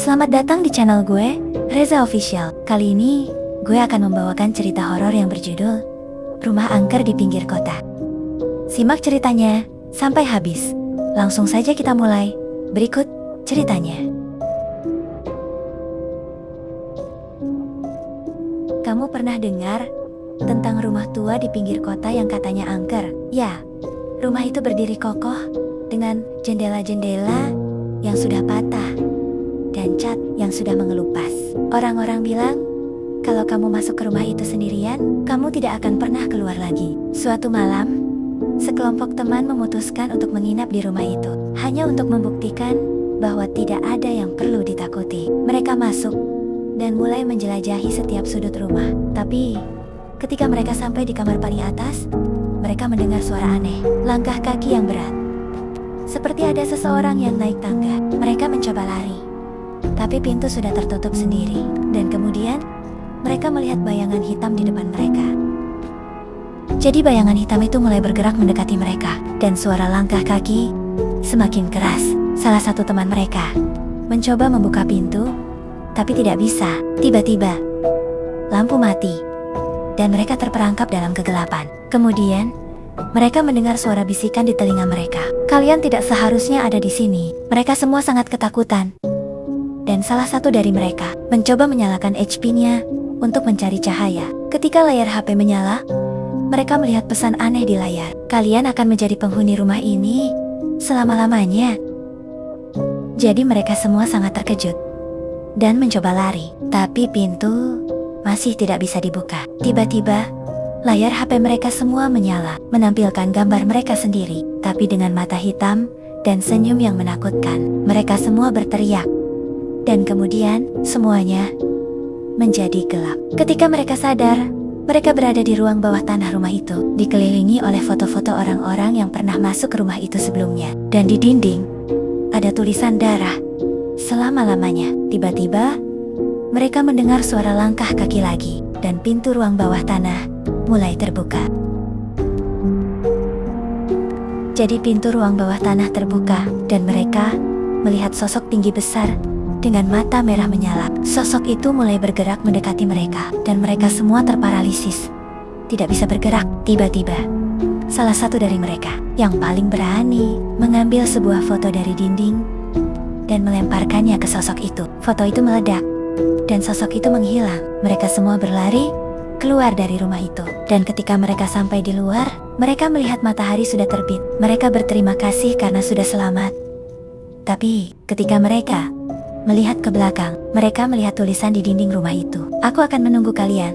Selamat datang di channel gue, Reza Official. Kali ini, gue akan membawakan cerita horor yang berjudul Rumah Angker di Pinggir Kota. Simak ceritanya sampai habis. Langsung saja kita mulai. Berikut ceritanya. Kamu pernah dengar tentang rumah tua di pinggir kota yang katanya angker? Ya, rumah itu berdiri kokoh dengan jendela-jendela yang sudah patah dan cat yang sudah mengelupas. Orang-orang bilang, kalau kamu masuk ke rumah itu sendirian, kamu tidak akan pernah keluar lagi. Suatu malam, sekelompok teman memutuskan untuk menginap di rumah itu, hanya untuk membuktikan bahwa tidak ada yang perlu ditakuti. Mereka masuk dan mulai menjelajahi setiap sudut rumah. Tapi, ketika mereka sampai di kamar paling atas, mereka mendengar suara aneh, langkah kaki yang berat. Seperti ada seseorang yang naik tangga. Mereka mencoba lari, tapi pintu sudah tertutup sendiri. Dan kemudian, mereka melihat bayangan hitam di depan mereka. Jadi bayangan hitam itu mulai bergerak mendekati mereka. Dan suara langkah kaki semakin keras. Salah satu teman mereka mencoba membuka pintu, tapi tidak bisa. Tiba-tiba, lampu mati, dan mereka terperangkap dalam kegelapan. Kemudian, mereka mendengar suara bisikan di telinga mereka. Kalian tidak seharusnya ada di sini. Mereka semua sangat ketakutan. Dan salah satu dari mereka mencoba menyalakan HP-nya untuk mencari cahaya. Ketika layar HP menyala, mereka melihat pesan aneh di layar. Kalian akan menjadi penghuni rumah ini selama-lamanya. Jadi mereka semua sangat terkejut dan mencoba lari. Tapi pintu masih tidak bisa dibuka. Tiba-tiba, layar HP mereka semua menyala, menampilkan gambar mereka sendiri, tapi dengan mata hitam dan senyum yang menakutkan. Mereka semua berteriak, dan kemudian semuanya menjadi gelap. Ketika mereka sadar, mereka berada di ruang bawah tanah rumah itu, dikelilingi oleh foto-foto orang-orang yang pernah masuk ke rumah itu sebelumnya. Dan di dinding, ada tulisan darah selama-lamanya. Tiba-tiba, mereka mendengar suara langkah kaki lagi, dan pintu ruang bawah tanah mulai terbuka. Jadi pintu ruang bawah tanah terbuka, dan mereka melihat sosok tinggi besar dengan mata merah menyala. Sosok itu mulai bergerak mendekati mereka, dan mereka semua terparalisis, tidak bisa bergerak. Tiba-tiba, salah satu dari mereka, yang paling berani, mengambil sebuah foto dari dinding dan melemparkannya ke sosok itu. Foto itu meledak, dan sosok itu menghilang. Mereka semua berlari keluar dari rumah itu. Dan ketika mereka sampai di luar, mereka melihat matahari sudah terbit. Mereka berterima kasih karena sudah selamat. Tapi, ketika mereka melihat ke belakang, mereka melihat tulisan di dinding rumah itu. Aku akan menunggu kalian.